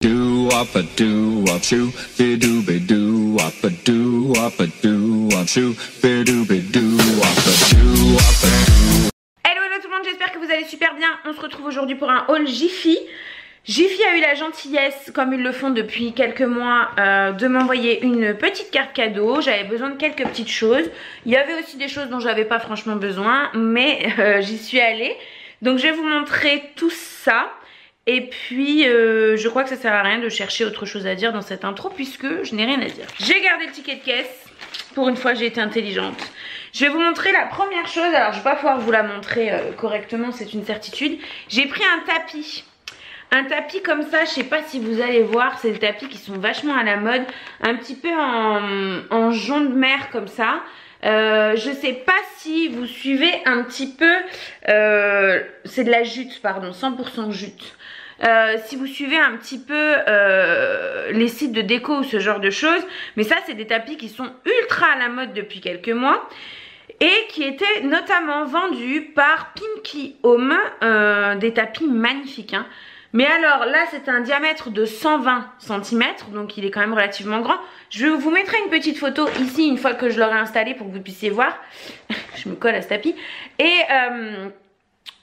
Do up a do up shoo, be do be do up a do up a do up shoo, be do be do up a do up a do. Hello tout le monde, j'espère que vous allez super bien. On se retrouve aujourd'hui pour un haul Jiffy. Jiffy a eu la gentillesse, comme ils le font depuis quelques mois, de m'envoyer une petite carte cadeau. J'avais besoin de quelques petites choses. Il y avait aussi des choses dont j'avais pas franchement besoin, mais j'y suis allée. Donc je vais vous montrer tout ça. Et puis je crois que ça sert à rien de chercher autre chose à dire dans cette intro puisque je n'ai rien à dire. J'ai gardé le ticket de caisse. Pour une fois j'ai été intelligente. Je vais vous montrer la première chose. Alors je vais pas pouvoir vous la montrer correctement, c'est une certitude. J'ai pris un tapis. Un tapis comme ça, je sais pas si vous allez voir, c'est des tapis qui sont vachement à la mode. Un petit peu en jaune de mer comme ça. Je sais pas si vous suivez un petit peu, c'est de la jute, pardon, 100% jute. Si vous suivez un petit peu les sites de déco ou ce genre de choses, mais ça c'est des tapis qui sont ultra à la mode depuis quelques mois et qui étaient notamment vendus par Pinky Home, des tapis magnifiques hein. Mais alors là c'est un diamètre de 120 cm, donc il est quand même relativement grand. Je vous mettrai une petite photo ici une fois que je l'aurai installé pour que vous puissiez voir. Je me colle à ce tapis. Et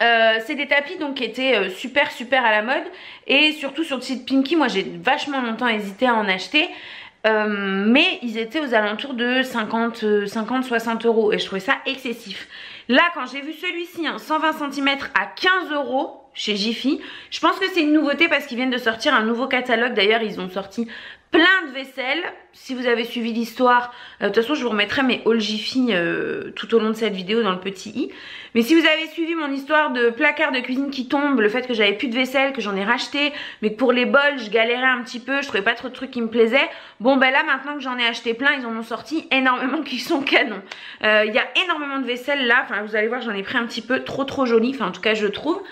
c'est des tapis donc qui étaient super à la mode. Et surtout sur le site Pinky, moi j'ai vachement longtemps hésité à en acheter. Mais ils étaient aux alentours de 50-60 euros et je trouvais ça excessif. Là quand j'ai vu celui-ci en 120 cm à 15 euros chez Jiffy, je pense que c'est une nouveauté parce qu'ils viennent de sortir un nouveau catalogue. D'ailleurs ils ont sorti plein de vaisselle. Si vous avez suivi l'histoire, de toute façon je vous remettrai mes hauls Jiffy tout au long de cette vidéo dans le petit i. Mais si vous avez suivi mon histoire de placard de cuisine qui tombe, le fait que j'avais plus de vaisselle, que j'en ai racheté, mais que pour les bols je galérais un petit peu, je trouvais pas trop de trucs qui me plaisaient. Bon ben là maintenant que j'en ai acheté plein, ils en ont sorti énormément qui sont canons. Il y a énormément de vaisselle là, enfin vous allez voir j'en ai pris un petit peu trop joli, enfin en tout cas je trouve.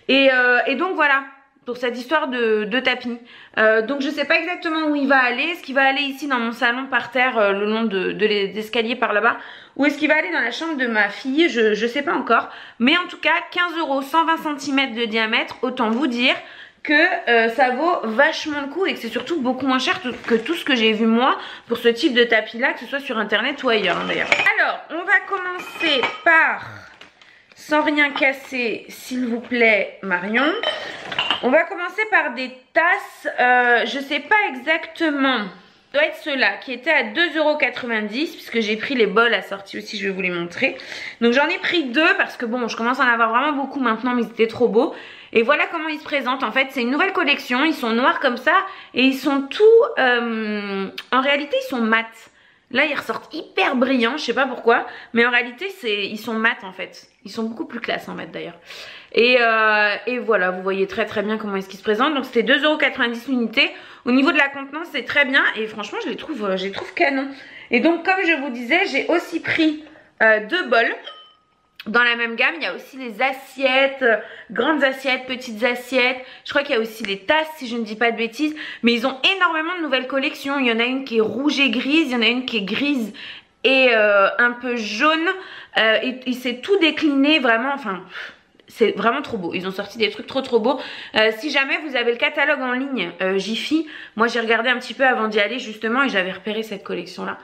Et donc voilà pour cette histoire de tapis. Donc je sais pas exactement où il va aller. Est-ce qu'il va aller ici dans mon salon par terre le long de l'escalier par là-bas, ou est-ce qu'il va aller dans la chambre de ma fille? Je sais pas encore. Mais en tout cas 15 euros, 120 cm de diamètre, autant vous dire que ça vaut vachement le coup et que c'est surtout beaucoup moins cher que tout ce que j'ai vu moi pour ce type de tapis là, que ce soit sur internet ou ailleurs hein, d'ailleurs. Alors on va commencer par, sans rien casser s'il vous plaît Marion, on va commencer par des tasses, je sais pas exactement, ça doit être ceux-là qui étaient à 2,90 € puisque j'ai pris les bols assortis aussi, je vais vous les montrer. Donc j'en ai pris deux parce que bon je commence à en avoir vraiment beaucoup maintenant mais ils étaient trop beaux. Et voilà comment ils se présentent. En fait c'est une nouvelle collection, ils sont noirs comme ça et ils sont tout, en réalité ils sont mat. Là ils ressortent hyper brillants, je sais pas pourquoi, mais en réalité ils sont mat en fait. Ils sont beaucoup plus classe en mat d'ailleurs. Et voilà, vous voyez très bien comment est-ce qu'ils se présentent. Donc c'était 2,90 € l'unité. Au niveau de la contenance c'est très bien et franchement je les trouve canon. Et donc comme je vous disais, j'ai aussi pris deux bols. Dans la même gamme, il y a aussi les assiettes, grandes assiettes, petites assiettes. Je crois qu'il y a aussi les tasses si je ne dis pas de bêtises. Mais ils ont énormément de nouvelles collections. Il y en a une qui est rouge et grise, il y en a une qui est grise et un peu jaune. Et c'est tout décliné vraiment, enfin... C'est vraiment trop beau, ils ont sorti des trucs trop beaux. Si jamais vous avez le catalogue en ligne Jiffy, moi j'ai regardé un petit peu avant d'y aller justement et j'avais repéré cette collection là.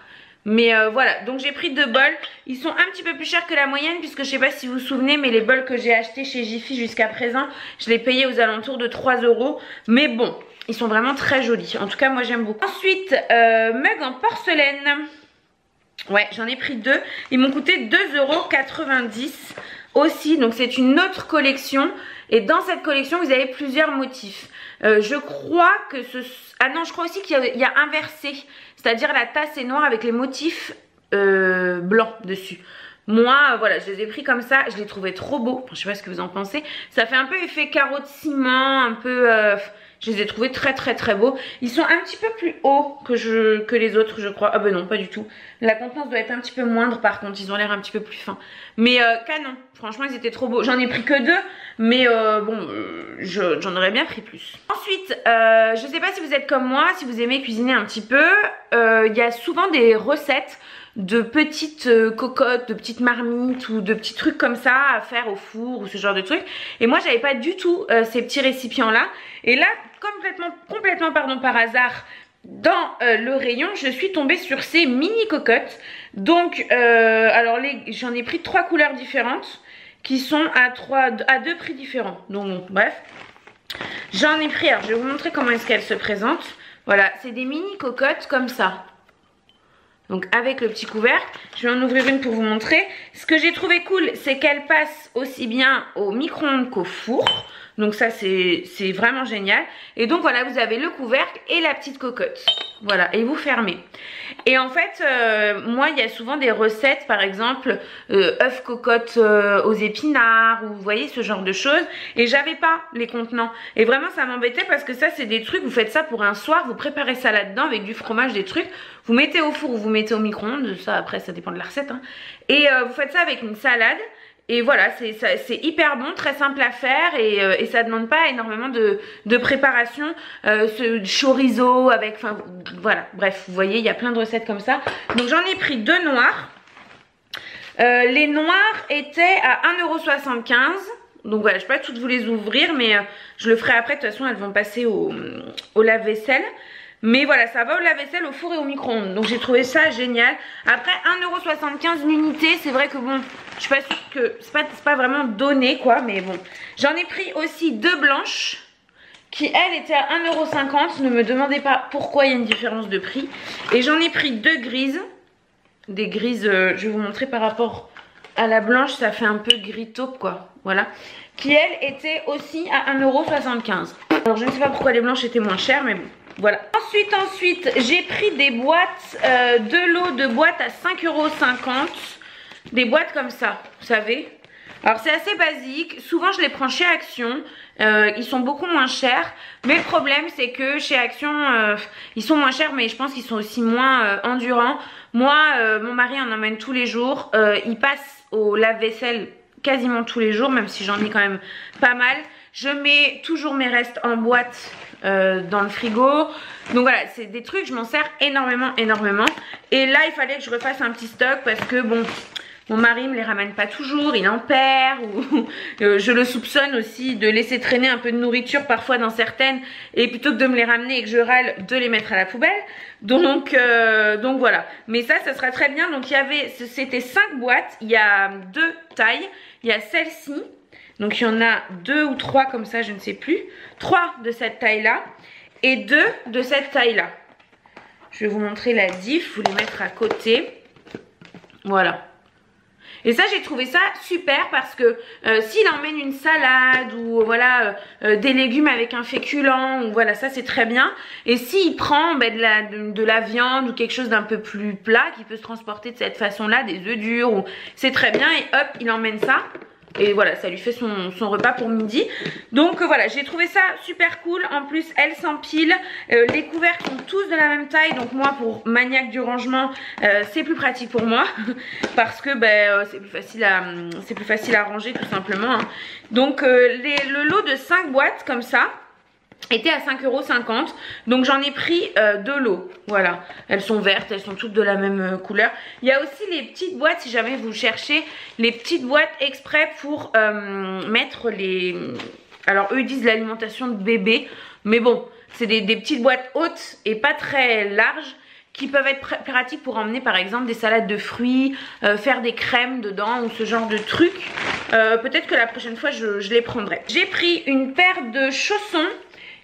Mais voilà, donc j'ai pris deux bols. Ils sont un petit peu plus chers que la moyenne puisque je sais pas si vous vous souvenez, mais les bols que j'ai achetés chez Jiffy jusqu'à présent, je les payais aux alentours de 3 €. Mais bon, ils sont vraiment très jolis. En tout cas, moi j'aime beaucoup. Ensuite, mug en porcelaine. Ouais, j'en ai pris deux. Ils m'ont coûté 2,90 € aussi. Donc c'est une autre collection. Et dans cette collection, vous avez plusieurs motifs. Je crois que ce... Ah non, je crois aussi qu'il y a inversé. C'est-à-dire la tasse est noire avec les motifs blancs dessus. Moi, voilà, je les ai pris comme ça. Je les trouvais trop beaux. Enfin, je sais pas ce que vous en pensez. Ça fait un peu effet carreau de ciment, un peu... je les ai trouvés très beaux. Ils sont un petit peu plus hauts que les autres, je crois. Ah ben non, pas du tout. La contenance doit être un petit peu moindre par contre. Ils ont l'air un petit peu plus fins. Mais canon. Franchement, ils étaient trop beaux. J'en ai pris que deux. Mais bon, j'en aurais bien pris plus. Ensuite, je sais pas si vous êtes comme moi, si vous aimez cuisiner un petit peu. Il y a souvent des recettes de petites cocottes, de petites marmites ou de petits trucs comme ça à faire au four ou ce genre de trucs. Et moi j'avais pas du tout ces petits récipients là. Et là complètement pardon, par hasard dans le rayon, je suis tombée sur ces mini cocottes. Donc, alors j'en ai pris 3 couleurs différentes qui sont à 2 prix différents. Donc, bon, bref. J'en ai pris, alors je vais vous montrer comment est-ce qu'elles se présentent. Voilà, c'est des mini cocottes comme ça. Donc avec le petit couvercle, je vais en ouvrir une pour vous montrer. Ce que j'ai trouvé cool, c'est qu'elle passe aussi bien au micro-ondes qu'au four. Donc ça c'est vraiment génial. Et donc voilà, vous avez le couvercle et la petite cocotte. Voilà, et vous fermez. Et en fait, moi il y a souvent des recettes, par exemple œufs cocottes aux épinards, ou vous voyez ce genre de choses. Et j'avais pas les contenants. Et vraiment ça m'embêtait parce que ça c'est des trucs, vous faites ça pour un soir, vous préparez ça là-dedans avec du fromage, des trucs. Vous mettez au four ou vous mettez au micro-ondes, ça après ça dépend de la recette. Hein. Et vous faites ça avec une salade. Et voilà, c'est hyper bon, très simple à faire et ça demande pas énormément de préparation. Ce chorizo avec, enfin voilà, bref, vous voyez, il y a plein de recettes comme ça. Donc j'en ai pris 2 noirs. Les noirs étaient à 1,75 €. Donc voilà, je ne vais pas toutes vous les ouvrir, mais je le ferai après. De toute façon, elles vont passer au lave-vaisselle. Mais voilà, ça va au lave-vaisselle, au four et au micro-ondes. Donc j'ai trouvé ça génial. Après 1,75 € l'unité, c'est vrai que bon, je suis pas sûre que c'est pas vraiment donné quoi, mais bon. J'en ai pris aussi 2 blanches qui elles étaient à 1,50 €. Ne me demandez pas pourquoi il y a une différence de prix. Et j'en ai pris 2 grises. Des grises, je vais vous montrer par rapport à la blanche, ça fait un peu gris taupe quoi. Voilà. Qui elles étaient aussi à 1,75 €. Alors je ne sais pas pourquoi les blanches étaient moins chères, mais bon. Voilà. Ensuite, j'ai pris des boîtes, 2 lots de boîtes à 5,50 €. Des boîtes comme ça, vous savez. Alors c'est assez basique. Souvent je les prends chez Action. Ils sont beaucoup moins chers. Mais le problème c'est que chez Action, ils sont moins chers, mais je pense qu'ils sont aussi moins endurants. Moi, mon mari en emmène tous les jours. Il passe au lave-vaisselle quasiment tous les jours, même si j'en ai quand même pas mal. Je mets toujours mes restes en boîte dans le frigo. Donc voilà, c'est des trucs, je m'en sers énormément. Et là, il fallait que je refasse un petit stock parce que bon, mon mari me les ramène pas toujours, il en perd. Ou je le soupçonne aussi de laisser traîner un peu de nourriture parfois dans certaines. Et plutôt que de me les ramener et que je râle, de les mettre à la poubelle. Donc voilà. Mais ça sera très bien. Donc c'était 5 boîtes. Il y a 2 tailles. Il y a celle-ci. Donc il y en a 2 ou 3 comme ça, je ne sais plus. 3 de cette taille-là et 2 de cette taille-là. Je vais vous montrer la diff, vous les mettre à côté. Voilà. Et ça, j'ai trouvé ça super parce que s'il emmène une salade ou voilà des légumes avec un féculent, ou voilà, ça c'est très bien. Et s'il prend de la viande ou quelque chose d'un peu plus plat qui peut se transporter de cette façon-là, des œufs durs, c'est très bien et hop, il emmène ça. Et voilà, ça lui fait son repas pour midi. Donc voilà, j'ai trouvé ça super cool. En plus, elle s'empile. Les couvercles sont tous de la même taille. Donc moi, pour maniaque du rangement, c'est plus pratique pour moi. Parce que c'est plus facile à ranger tout simplement. Hein. Donc le lot de 5 boîtes comme ça était à 5,50 €. Donc j'en ai pris 2 lots. Voilà, elles sont vertes, elles sont toutes de la même couleur. Il y a aussi les petites boîtes, si jamais vous cherchez, les petites boîtes exprès pour mettre les... Alors eux ils disent l'alimentation de bébé, mais bon, c'est des petites boîtes hautes et pas très larges qui peuvent être pratiques pour emmener par exemple des salades de fruits, faire des crèmes dedans ou ce genre de trucs. Peut-être que la prochaine fois je les prendrai. J'ai pris une paire de chaussons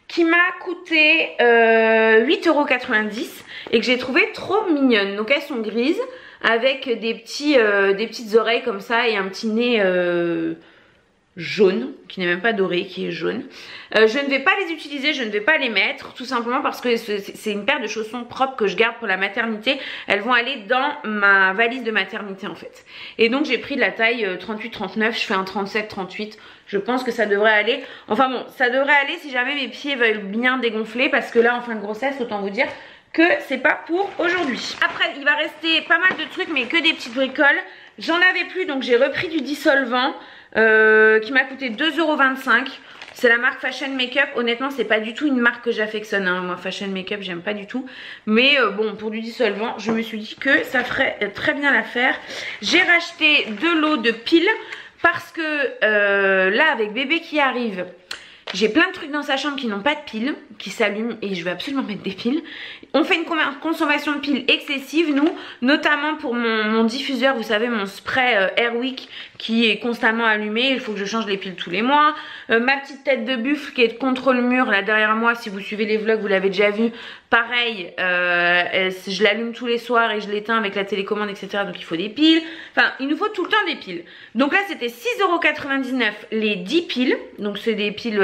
qui m'a coûté 8,90 € et que j'ai trouvé trop mignonne. Donc elles sont grises avec des petites oreilles comme ça et un petit nez jaune, qui n'est même pas doré, qui est jaune. Je ne vais pas les utiliser, je ne vais pas les mettre, tout simplement parce que c'est une paire de chaussons propres que je garde pour la maternité. Elles vont aller dans ma valise de maternité en fait. Et donc j'ai pris de la taille 38-39, je fais un 37-38. Je pense que ça devrait aller. Enfin bon, ça devrait aller si jamais mes pieds veulent bien dégonfler, parce que là en fin de grossesse, autant vous dire que c'est pas pour aujourd'hui. Après, il va rester pas mal de trucs, mais que des petites bricoles. J'en avais plus, donc j'ai repris du dissolvant qui m'a coûté 2,25 €. C'est la marque Fashion Makeup. Honnêtement, c'est pas du tout une marque que j'affectionne. Hein. Moi, Fashion Makeup, j'aime pas du tout. Mais bon, pour du dissolvant, je me suis dit que ça ferait très bien l'affaire. J'ai racheté 2 lots de piles parce que là, avec bébé qui arrive, J'ai plein de trucs dans sa chambre qui n'ont pas de piles, qui s'allument et je vais absolument mettre des piles. On fait une consommation de piles excessive, nous, notamment pour mon diffuseur, vous savez, mon spray Airwick qui est constamment allumé. Il faut que je change les piles tous les mois. Ma petite tête de buffle qui est contre le mur là derrière moi, si vous suivez les vlogs, vous l'avez déjà vu. Pareil, je l'allume tous les soirs et je l'éteins avec la télécommande, etc. Donc il faut des piles. Enfin, il nous faut tout le temps des piles. Donc là, c'était 6,99 € les 10 piles. Donc c'est des piles,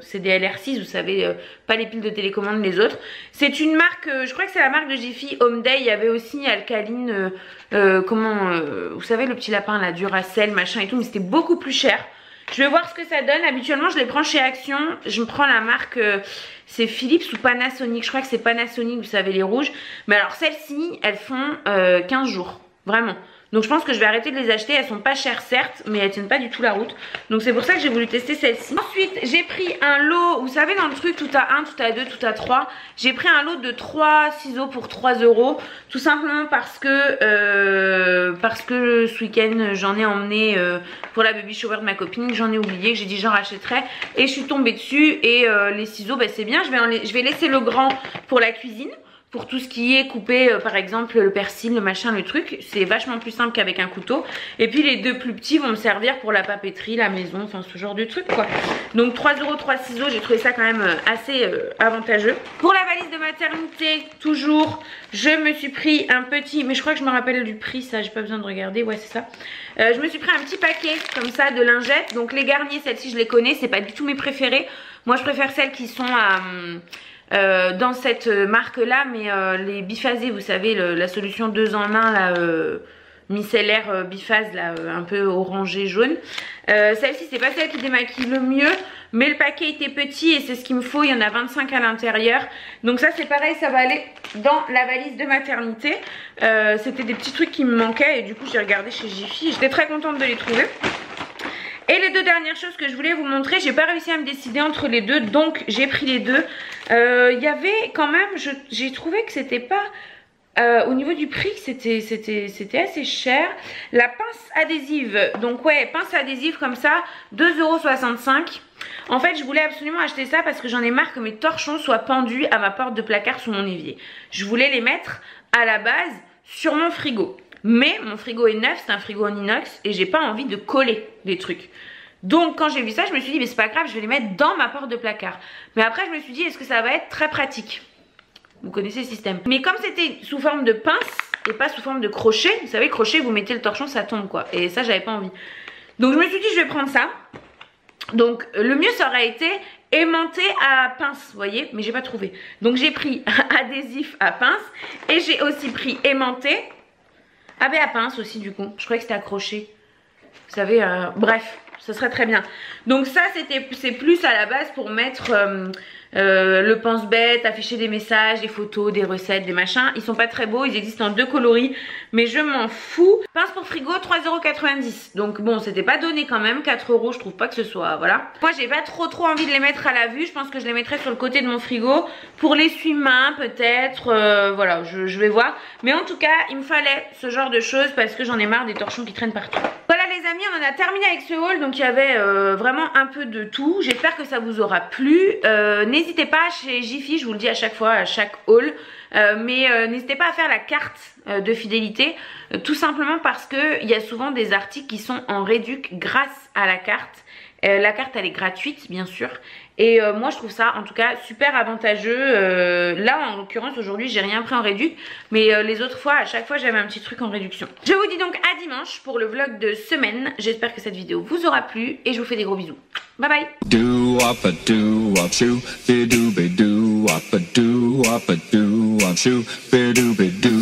c'est des LR6, vous savez, pas les piles de télécommande, les autres. C'est une marque, je crois que c'est la marque de Jiffy Home Day. Il y avait aussi Alkaline, vous savez, le petit lapin là, Duracell, machin et tout, mais c'était beaucoup plus cher. Je vais voir ce que ça donne. Habituellement, je les prends chez Action. Je me prends la marque, c'est Philips ou Panasonic. Je crois que c'est Panasonic, vous savez, les rouges. Mais alors, celles-ci, elles font 15 jours. Vraiment. Donc, je pense que je vais arrêter de les acheter. Elles sont pas chères, certes, mais elles tiennent pas du tout la route. Donc, c'est pour ça que j'ai voulu tester celle-ci. Ensuite, j'ai pris un lot. Vous savez, dans le truc, tout à 1, tout à 2, tout à 3. J'ai pris un lot de 3 ciseaux pour 3 €. Tout simplement parce que ce week-end, j'en ai emmené pour la baby shower de ma copine. J'en ai oublié, que j'ai dit j'en rachèterai. Et je suis tombée dessus. Et les ciseaux, bah, c'est bien. Je vais laisser le grand pour la cuisine. Pour tout ce qui est coupé, par exemple le persil, le machin, le truc, c'est vachement plus simple qu'avec un couteau. Et puis les deux plus petits vont me servir pour la papeterie, la maison, enfin ce genre de truc quoi. Donc 3 €, 3 ciseaux, j'ai trouvé ça quand même assez avantageux. Pour la valise de maternité, toujours, je me suis pris un petit, mais je crois que je me rappelle du prix, ça j'ai pas besoin de regarder, ouais c'est ça. Je me suis pris un petit paquet comme ça de lingettes. Donc les Garnier, celles-ci je les connais, c'est pas du tout mes préférées. Moi je préfère celles qui sont dans cette marque là, mais les biphasés, vous savez, la solution 2 en 1 là, micellaire biphase là, un peu orangé jaune. Celle-ci c'est pas celle qui démaquille le mieux, mais le paquet était petit et c'est ce qu'il me faut. Il y en a 25 à l'intérieur, donc ça c'est pareil, ça va aller dans la valise de maternité. C'était des petits trucs qui me manquaient et du coup j'ai regardé chez Jiffy, j'étais très contente de les trouver. Et les deux dernières choses que je voulais vous montrer, j'ai pas réussi à me décider entre les deux, donc j'ai pris les deux. Il y avait quand même, j'ai trouvé que c'était pas, au niveau du prix, c'était assez cher. La pince adhésive, donc ouais, pince adhésive comme ça, 2,65 €. En fait, je voulais absolument acheter ça parce que j'en ai marre que mes torchons soient pendus à ma porte de placard sous mon évier. Je voulais les mettre à la base sur mon frigo. Mais mon frigo est neuf, c'est un frigo en inox et j'ai pas envie de coller des trucs. Donc quand j'ai vu ça, je me suis dit mais c'est pas grave, je vais les mettre dans ma porte de placard. Mais après je me suis dit est-ce que ça va être très pratique? Vous connaissez le système. Mais comme c'était sous forme de pince et pas sous forme de crochet, vous savez crochet vous mettez le torchon ça tombe quoi. Et ça j'avais pas envie. Donc je me suis dit je vais prendre ça. Donc le mieux ça aurait été aimanté à pince, vous voyez, mais j'ai pas trouvé. Donc j'ai pris adhésif à pince et j'ai aussi pris aimanté. Ah ben à pince aussi du coup, je croyais que c'était accroché. Vous savez, bref, ce serait très bien. Donc ça c'est plus à la base pour mettre le pense-bête, afficher des messages, des photos, des recettes, des machins. Ils sont pas très beaux, ils existent en 2 coloris, mais je m'en fous. Pince pour frigo, 3,90 €. Donc bon, c'était pas donné quand même, 4 €, je trouve pas que ce soit, voilà. Moi j'ai pas trop envie de les mettre à la vue, je pense que je les mettrai sur le côté de mon frigo. Pour l'essuie-main peut-être, voilà, je vais voir. Mais en tout cas, il me fallait ce genre de choses parce que j'en ai marre des torchons qui traînent partout. Voilà les amis, on en a terminé avec ce haul, donc il y avait vraiment un peu de tout. J'espère que ça vous aura plu. N'hésitez pas chez Jiffy, je vous le dis à chaque fois, à chaque haul, mais n'hésitez pas à faire la carte de fidélité, tout simplement parce que il y a souvent des articles qui sont en réduc grâce à la carte. La carte elle est gratuite bien sûr et moi je trouve ça en tout cas super avantageux. Là en l'occurrence aujourd'hui j'ai rien pris en réduc, mais les autres fois à chaque fois j'avais un petit truc en réduction. Je vous dis donc à dimanche pour le vlog de semaine. J'espère que cette vidéo vous aura plu et je vous fais des gros bisous. Bye bye. Do up a do up shoo, be do be do up a do up a do up shoo, be do be do.